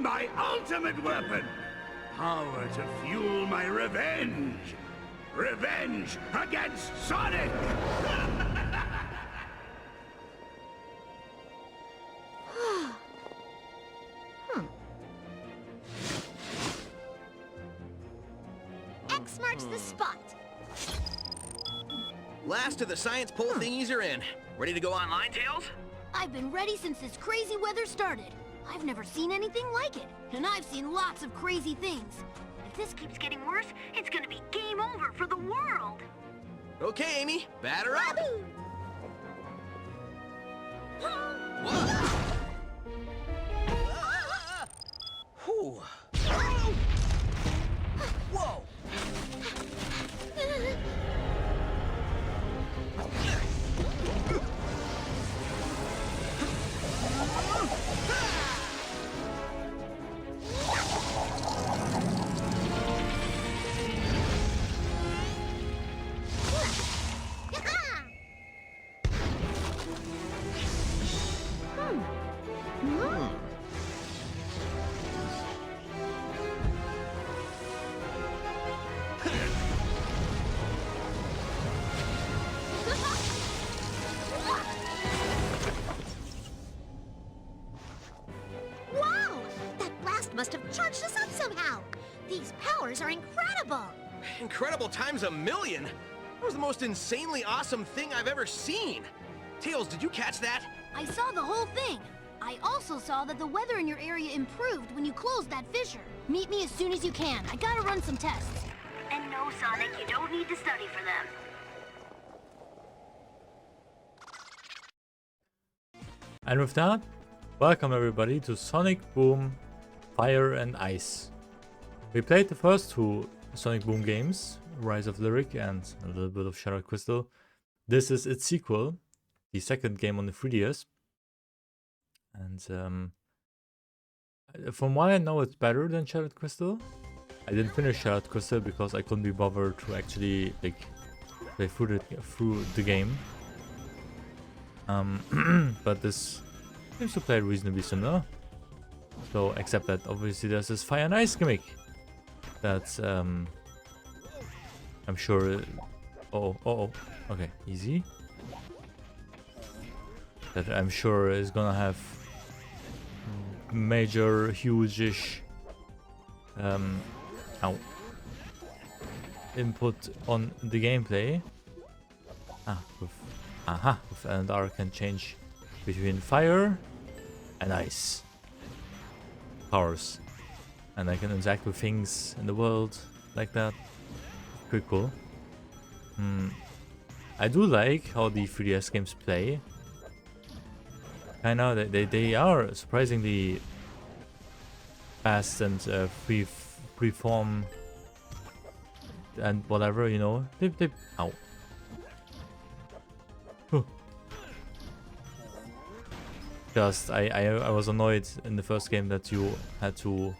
my ultimate weapon! Power to fuel my revenge! Revenge against Sonic! X marks the spot. Last of the science poll thingies are in. Ready to go online, Tails? I've been ready since this crazy weather started. I've never seen anything like it, and I've seen lots of crazy things. If this keeps getting worse, it's gonna be game over for the world. Okay, Amy, batter up. Whoa. Whew. Whoa. Wow! That blast must have charged us up somehow. These powers are incredible. Incredible times a million. That was the most insanely awesome thing I've ever seen. Tails, did you catch that? I saw the whole thing. I also saw that the weather in your area improved when you closed that fissure. Meet me as soon as you can. I gotta run some tests. And no, Sonic, you don't need to study for them. And with that, welcome everybody to Sonic Boom Fire and Ice. We played the first two Sonic Boom games, Rise of Lyric and a little bit of Shattered Crystal. This is its sequel, the second game on the 3DS. And from what I know, it's better than Shattered Crystal. I didn't finish Shattered Crystal because I couldn't be bothered to actually like play through the game. But this seems to play reasonably similar. So, except that obviously there's this fire and ice gimmick that I'm sure. Okay, easy. That I'm sure is gonna have major, huge-ish input on the gameplay. With L&R can change between fire and ice powers, and I can interact with things in the world like that. Pretty cool. I do like how the 3DS games play. Kinda, they are surprisingly fast and freeform and whatever, you know. Ow. Just I was annoyed in the first game that you had to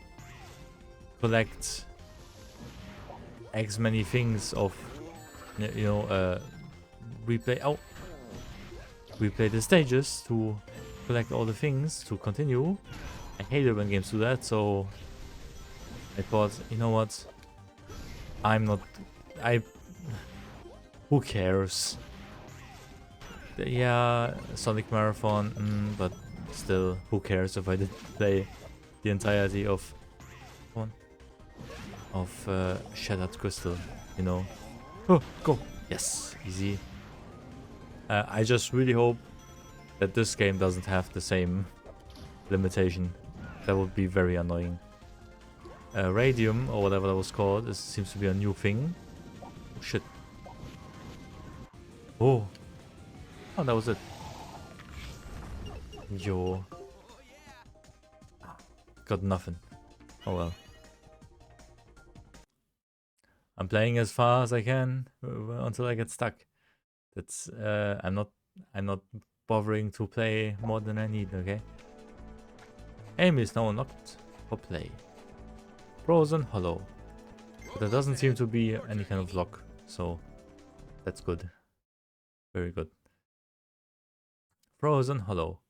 collect X many things of, you know, replay the stages to collect all the things to continue. I hate it when games do that, so I thought, you know what, who cares? Yeah, Sonic Marathon, but still, who cares if I did play the entirety of Shattered Crystal, you know? Oh, go! Yes, easy. I just really hope that this game doesn't have the same limitation. That would be very annoying. Radium, or whatever that was called, seems to be a new thing. Oh, shit. Oh, that was it. Yo. Got nothing. Oh well. I'm playing as far as I can until I get stuck. That's I'm not bothering to play more than I need, okay? Aim is now unlocked for play. Frozen Hollow. But there doesn't seem to be any kind of lock, so that's good. Very good. Frozen Hollow.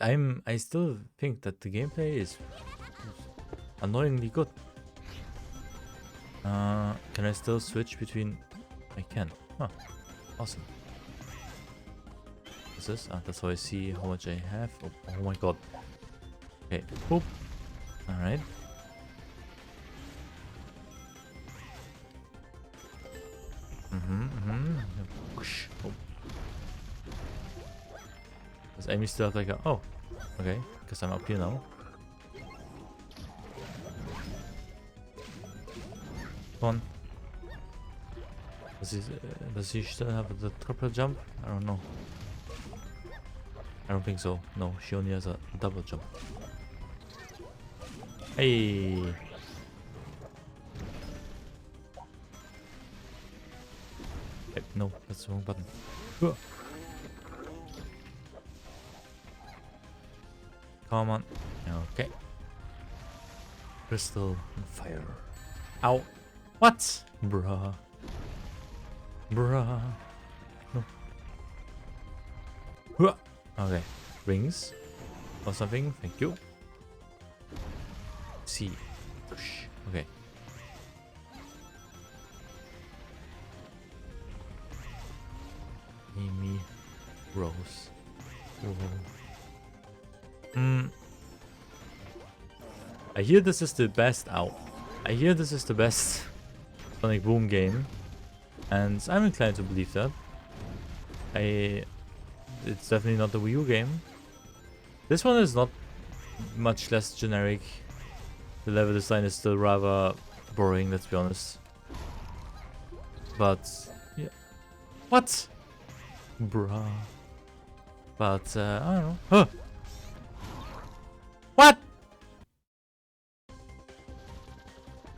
I still think that the gameplay is annoyingly good. Can I still switch between? I can. Huh. Awesome. What's this? That's how I see how much I have. Oh my god. Okay. Boop. Alright. Whoosh. Oh. Does Amy still have like a... Oh. Okay. Because I'm up here now. Come on. Does he still have the triple jump? I don't know. I don't think so. No, she only has a double jump. Hey! No, that's the wrong button. Come on. Okay. Crystal fire. Ow! What? Bruh. Bruh. No. Okay. Rings. Or something. Thank you. C. Okay. Amy Rose. I hear this is the best out. I hear this is the best Sonic Boom game, and I'm inclined to believe that. It's definitely not the Wii U game. This one is not much less generic. The level design is still rather boring, let's be honest. But yeah, what? Bruh. But I don't know. Huh. What?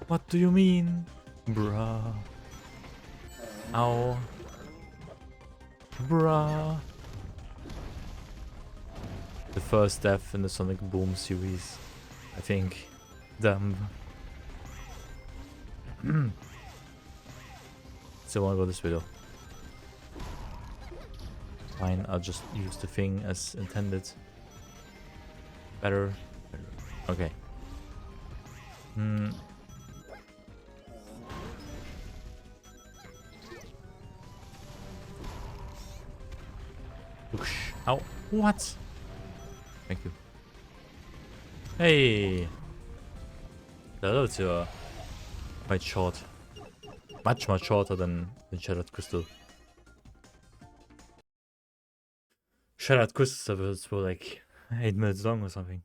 What do you mean? Bruh. Ow. Bruh. The first death in the Sonic Boom series, I think. Damn. Still wanna go this way though. Fine, I'll just use the thing as intended. Better. Okay. Ow. What? Thank you. Hey! The other two are quite short. Much shorter than Shattered Crystal. Shattered Crystal levels were like 8 minutes long or something.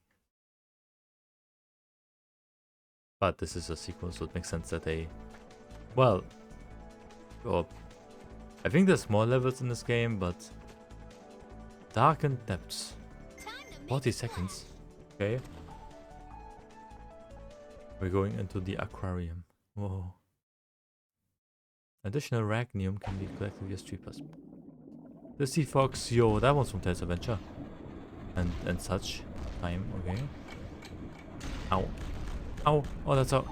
But this is a sequel, so it makes sense that they... Well... Or... I think there's more levels in this game, but... Darkened Depths. 40 seconds. Okay. We're going into the aquarium. Whoa. Additional Ragnium can be collected via Street Pass. The Sea Fox, yo, that one's from Tales Adventure. And such. Time, okay. Ow. Ow. Oh, that's out.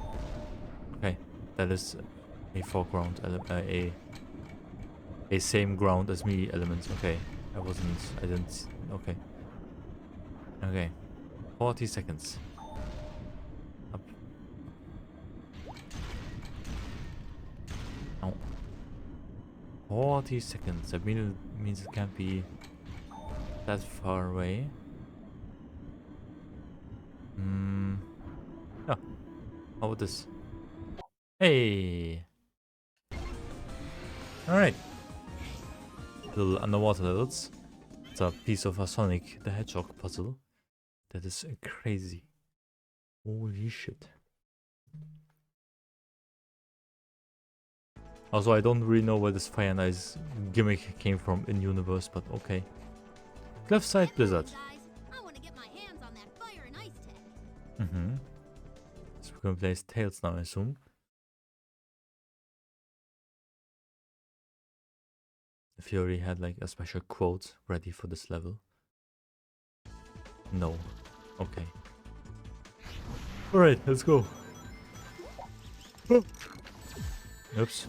Okay. That is a foreground element, a same ground as me element. Okay. I didn't, okay. Okay. 40 seconds. Up. Ow. 40 seconds. That means it can't be that far away. Oh. How about this? Hey! Alright. Little underwater levels. It's a piece of a Sonic the Hedgehog puzzle. That is crazy. Holy shit. Also, I don't really know where this Fire and Ice gimmick came from in universe, but okay. Cliffside Blizzard. I want to get my hands on that Fire and Ice tech. So we're gonna play as Tails now, I assume. If you already had like a special quote ready for this level. No. Okay. Alright, let's go. Oops.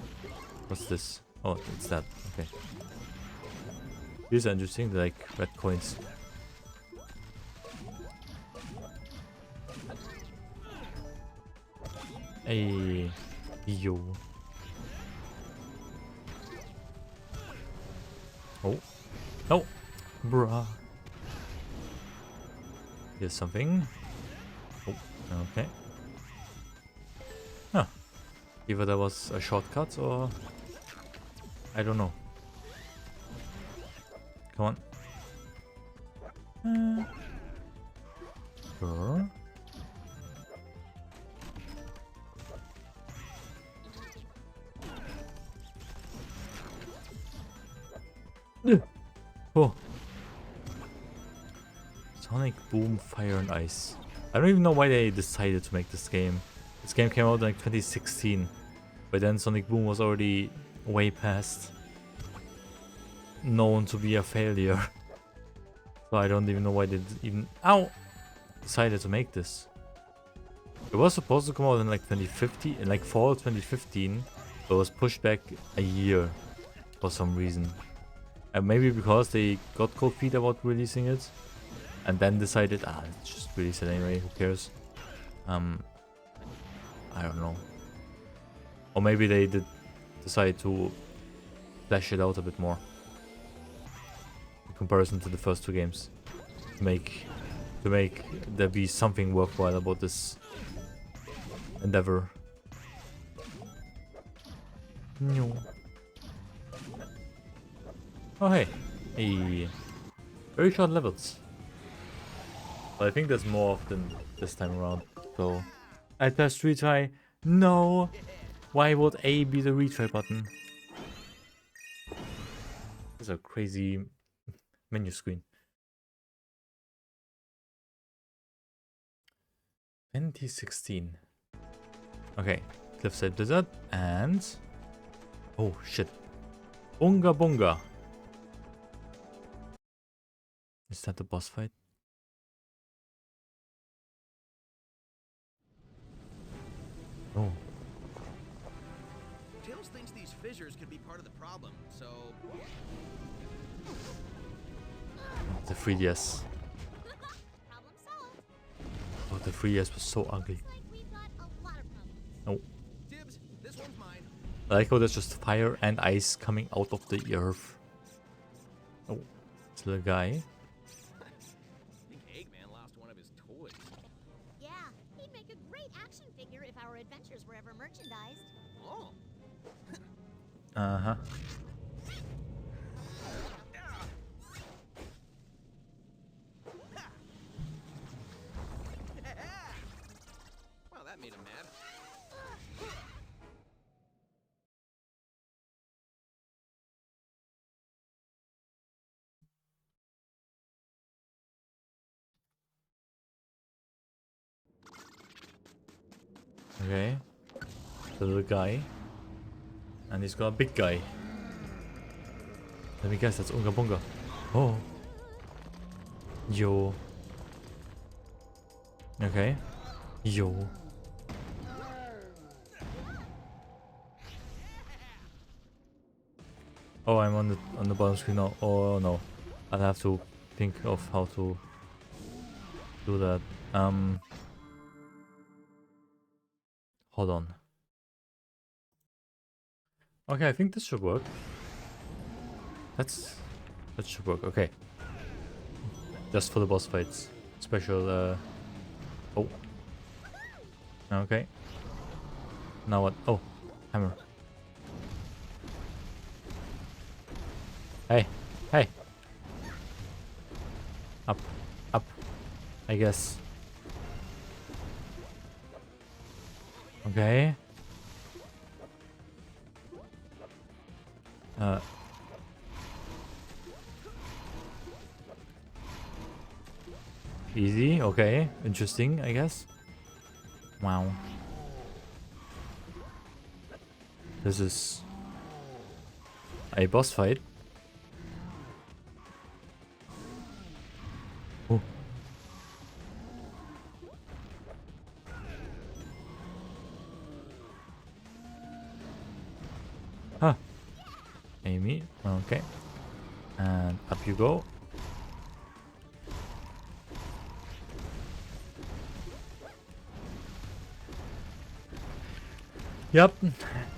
What's this? Oh, it's that. Okay. These are interesting, they're like red coins. Hey, yo. Oh, no, bruh. Here's something. Oh, okay. Huh. Either that was a shortcut or I don't know. Come on. Sure. Oh. Sonic Boom, Fire and Ice. I don't even know why they decided to make this game. This game came out in like 2016, but then Sonic Boom was already way past known to be a failure. So I don't even know why they even decided to make this. It was supposed to come out in like 2015, in like fall 2015, but was pushed back a year for some reason. And maybe because they got cold feet about releasing it, and then decided, let's just release it anyway, who cares? I don't know. Or maybe they did decide to flesh it out a bit more in comparison to the first two games, to make there be something worthwhile about this endeavor. No. Oh hey, very short levels. But I think there's more often this time around. So I pressed retry. No, why would A be the retry button? This is a crazy menu screen. 2016. Okay, Cliffside Blizzard and oh shit, Bunga Bunga. Is that the boss fight? Oh. Tails thinks these fissures could be part of the problem, so... The 3DS. Problem solved. Oh, the 3DS was so ugly. Looks like we've got a lot of problems. Oh. Dibs, this one's mine. I like how there's just fire and ice coming out of the earth. Oh, this little guy. I think Eggman lost one of his toys. Yeah, he'd make a great action figure if our adventures were ever merchandised. Oh. Uh-huh. Well, that made him mad. Okay. The little guy. And he's got a big guy. Let me guess, that's Unga Bunga. Oh. Yo. Okay. Yo. Oh, I'm on the bottom screen now. Oh no. I'll have to think of how to do that. Hold on. Okay, I think this should work. That should work. Okay. Just for the boss fights. Special oh. Okay. Now what? Oh, hammer. Hey. Hey. Up. Up. I guess. Okay. Easy, okay. Interesting, I guess. Wow. This is a boss fight. Oh. Huh. Amy, okay. And up you go. Yep,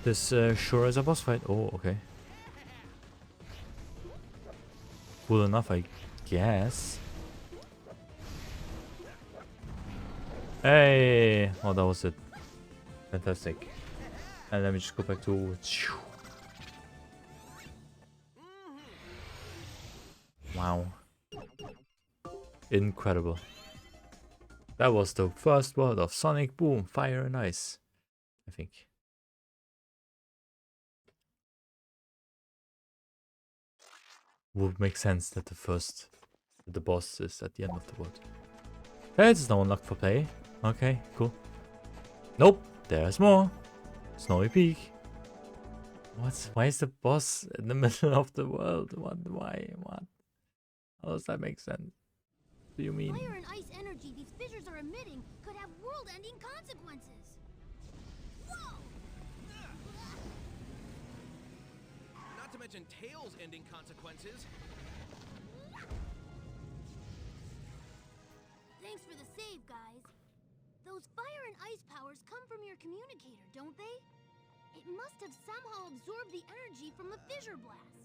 this sure is a boss fight. Oh, okay. Cool enough, I guess. Hey! Oh, that was it. Fantastic. And let me just go back to... Wow. Incredible. That was the first world of Sonic Boom, Fire and Ice, I think. Would make sense that the boss is at the end of the world. There's no unlocked for play. Okay, cool. Nope, there's more. Snowy Peak. What? Why is the boss in the middle of the world? What? Why? What? How does that make sense? What do you mean? Fire and ice energy these fissures are emitting could have world-ending consequences. Whoa! Not to mention Tails ending consequences. Thanks for the save, guys. Those fire and ice powers come from your communicator, don't they? It must have somehow absorbed the energy from the fissure blast.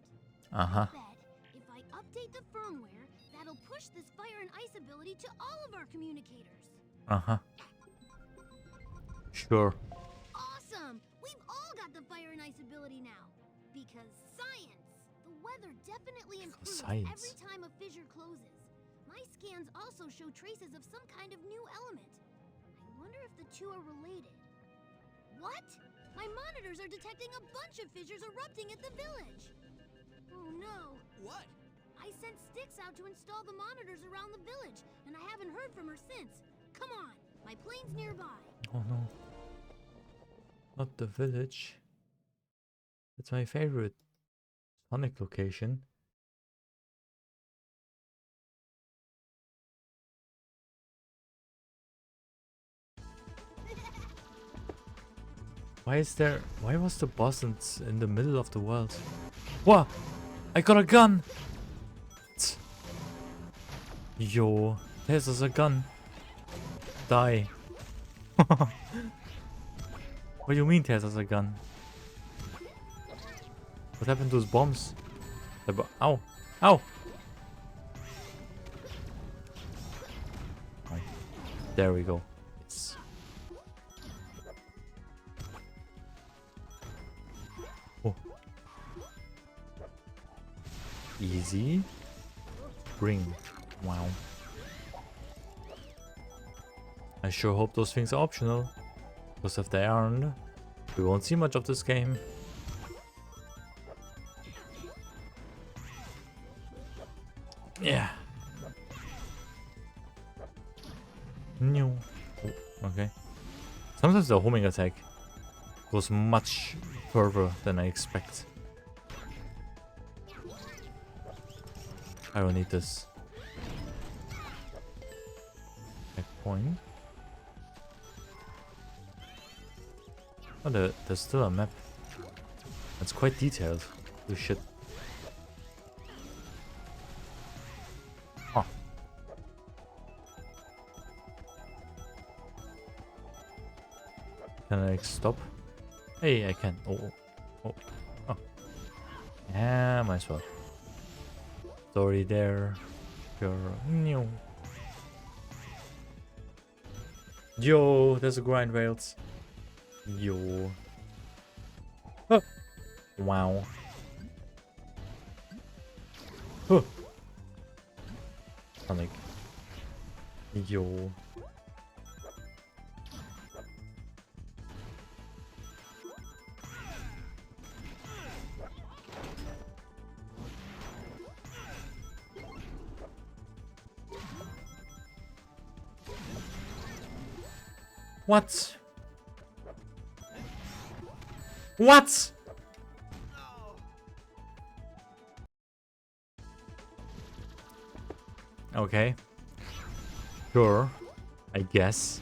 Uh-huh. Bet if I update the firmware, that'll push this fire and ice ability to all of our communicators. Uh-huh. Sure. Awesome! We've all got the fire and ice ability now. Because science! The weather definitely improves Science. every time a fissure closes. My scans also show traces of some kind of new element. I wonder if the two are related. What? My monitors are detecting a bunch of fissures erupting at the village. Oh no. What? I sent Styx out to install the monitors around the village, and I haven't heard from her since. Come on, my plane's nearby. Oh no. Not the village. It's my favorite Sonic location. Why was the boss in the middle of the world? What? I got a gun! Yo, there's a gun. Die. What do you mean there's a gun? What happened to those bombs? Ow! Ow! Right. There we go. Yes. Oh. Easy. Ring. Wow. I sure hope those things are optional. Because if they aren't, we won't see much of this game. Yeah. No. Oh, okay. Sometimes the homing attack goes much further than I expect. I don't need this. Checkpoint. Oh, there's still a map. It's quite detailed. We should. Oh. Can I stop? Hey, I can. Oh, oh, oh. Yeah, might as well. It's already there. Sure. No. Yo, there's a grind rails. Yo. Oh. Wow. Huh. Sonic. Yo. What? What? Okay. Sure. I guess.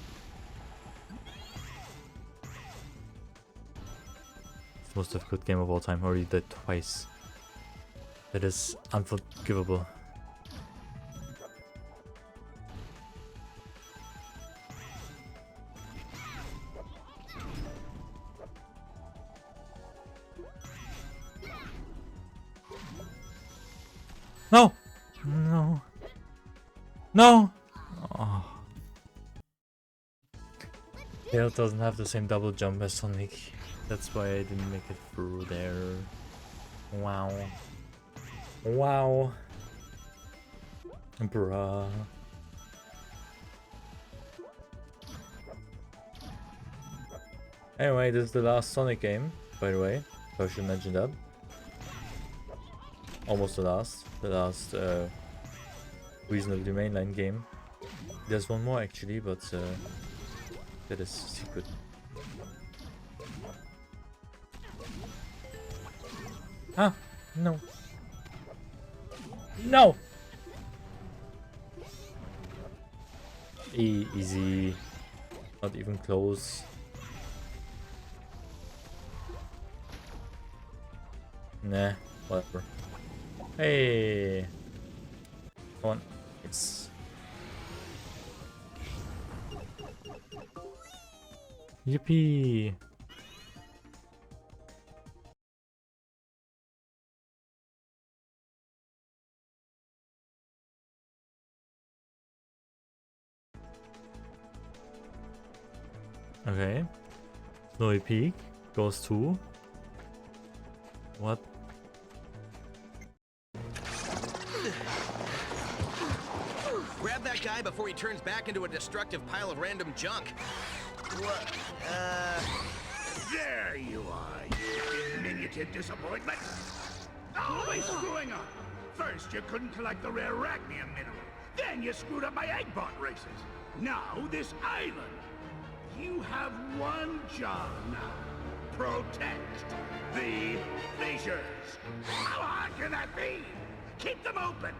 It's the most difficult game of all time. Already died twice. That is unforgivable. No! No. No! Oh. Tail doesn't have the same double jump as Sonic. That's why I didn't make it through there. Wow. Wow. Bruh. Anyway, this is the last Sonic game, by the way. I should mention that. Almost the last. The last reasonably mainline game. There's one more actually, but that is secret. Ah, no. No! Easy. Not even close. Nah, whatever. Hey! Come on. Yes. Yippee! Okay. Snowy Peak goes to what? Grab that guy before he turns back into a destructive pile of random junk. What? There you are, you diminutive disappointment. Always screwing up. First, you couldn't collect the rare Ragnium mineral. Then you screwed up my Eggbot races. Now, this island. You have one job now. Protect the fissures. How hard can that be? Keep them open.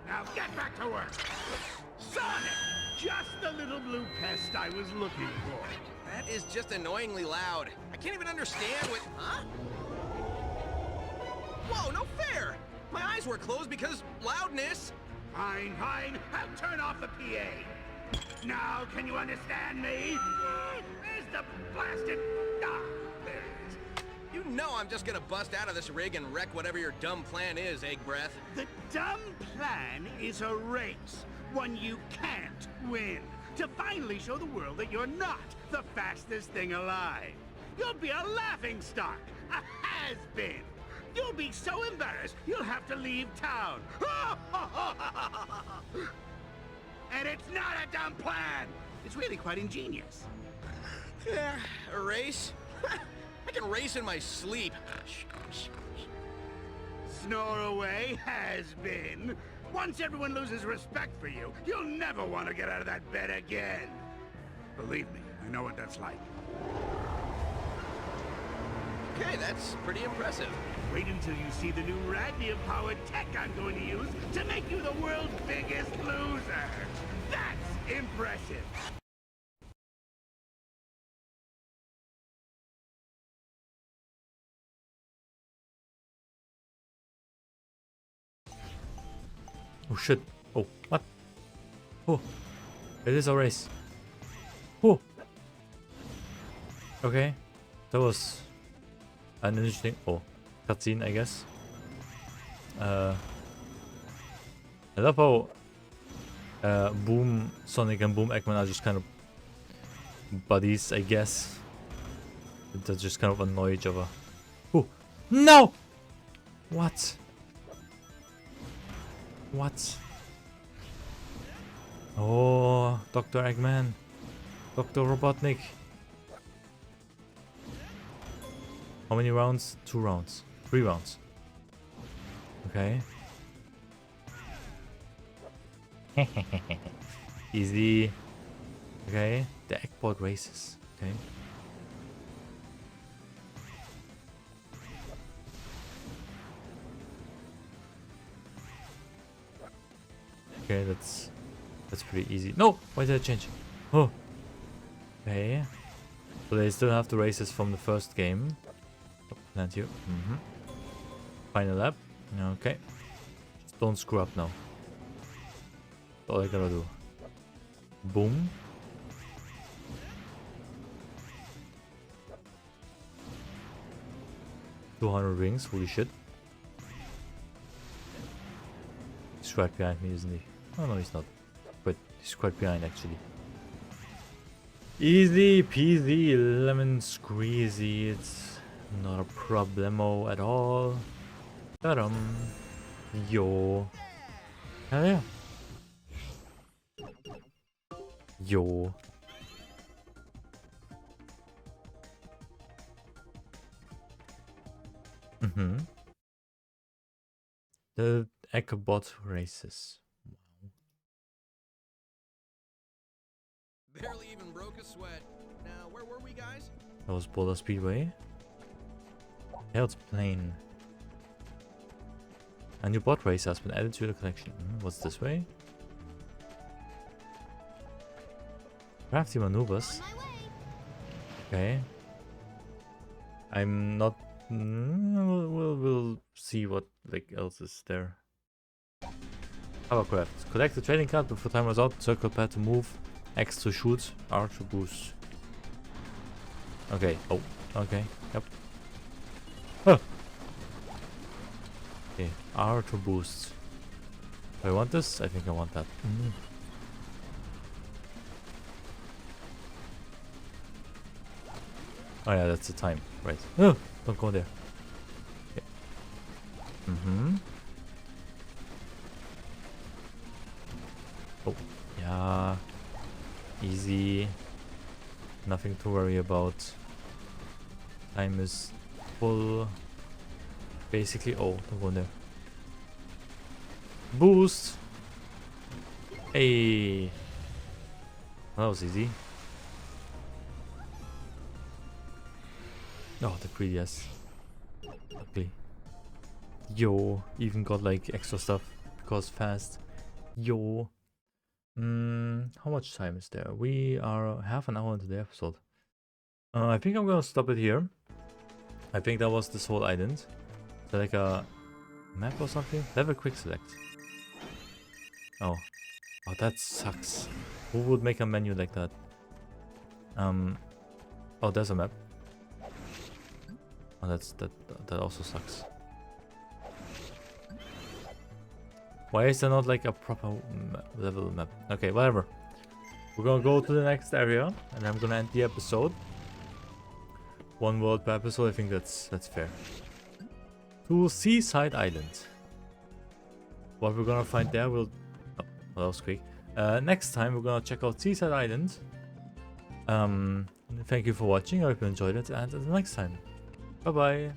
Now get back to work. Sonic! Just the little blue pest I was looking for. That is just annoyingly loud. I can't even understand what... Huh? Whoa, no fair! My eyes were closed because loudness. Fine, fine. I'll turn off the PA. Now, can you understand me? Where's the blasted... Ah, there it is. You know I'm just gonna bust out of this rig and wreck whatever your dumb plan is, Egg Breath. The dumb plan is a race. One you can't win. To finally show the world that you're not the fastest thing alive. You'll be a laughingstock. A has-been. You'll be so embarrassed, you'll have to leave town. And it's not a dumb plan. It's really quite ingenious. A race? I can race in my sleep. Snore away, has-been. Once everyone loses respect for you, you'll never want to get out of that bed again. Believe me, I know what that's like. Okay, that's pretty impressive. Wait until you see the new Ragnium-powered tech I'm going to use to make you the world's biggest loser. That's impressive. Oh shit. Oh, what? Oh, it is a race. Oh. Okay. That was an interesting... Oh, cutscene, I guess. I love how Boom Sonic and Boom Eggman are just kind of buddies, I guess. They just kind of annoy each other. Oh, no! What? What? Oh, Dr. Eggman. Dr. Robotnik. How many rounds? 2 rounds. 3 rounds. Okay. Easy. Okay. The Eggbot races. Okay. Okay, that's pretty easy. No! Why did I change? Oh! Okay. So they still have the races from the first game. Oh, plant you. Final lap. Okay. Just don't screw up now. That's all I gotta do. Boom. $200 rings, holy shit. He's right behind me, isn't he? Oh no, he's not. But he's quite behind actually. Easy peasy lemon squeezy. It's not a problemo at all. Ta-dum. Yo. Hell yeah. Yo. Mm-hmm. The Echobot races. Barely even broke a sweat. Now, where were we, guys? That was Boulder Speedway. Hell's Plane. A new bot race has been added to the collection. What's this way? Crafty maneuvers. On my way. Okay. I'm not. We'll see what like else is there. Hovercraft. Collect the trading card before time runs out. Circle pad to move. X to shoot. R to boost. Okay. Oh. Okay. Yep. Huh. Okay. R to boost. Do I want this? I think I want that. Oh yeah, that's the time. Right. Oh, don't go there. Okay. Oh, yeah. Easy. Nothing to worry about. Time is full. Basically, oh, don't go there. Boost! Hey! That was easy. Oh, the 3DS. Ugly. Yo, even got like extra stuff because fast. Yo. How much time is there? We are half an hour into the episode. I think I'm gonna stop it here. I think that was this whole island. Is there like a map or something? Level quick select. Oh. Oh, that sucks. Who would make a menu like that? Oh, there's a map. Oh, that also sucks. Why is there not like a proper level map? Okay, whatever. We're gonna go to the next area, and I'm gonna end the episode. One world per episode. I think that's fair. To Seaside Island. What we're gonna find there will. Oh, well, that was quick. Next time we're gonna check out Seaside Island. Thank you for watching. I hope you enjoyed it, and until next time. Bye bye.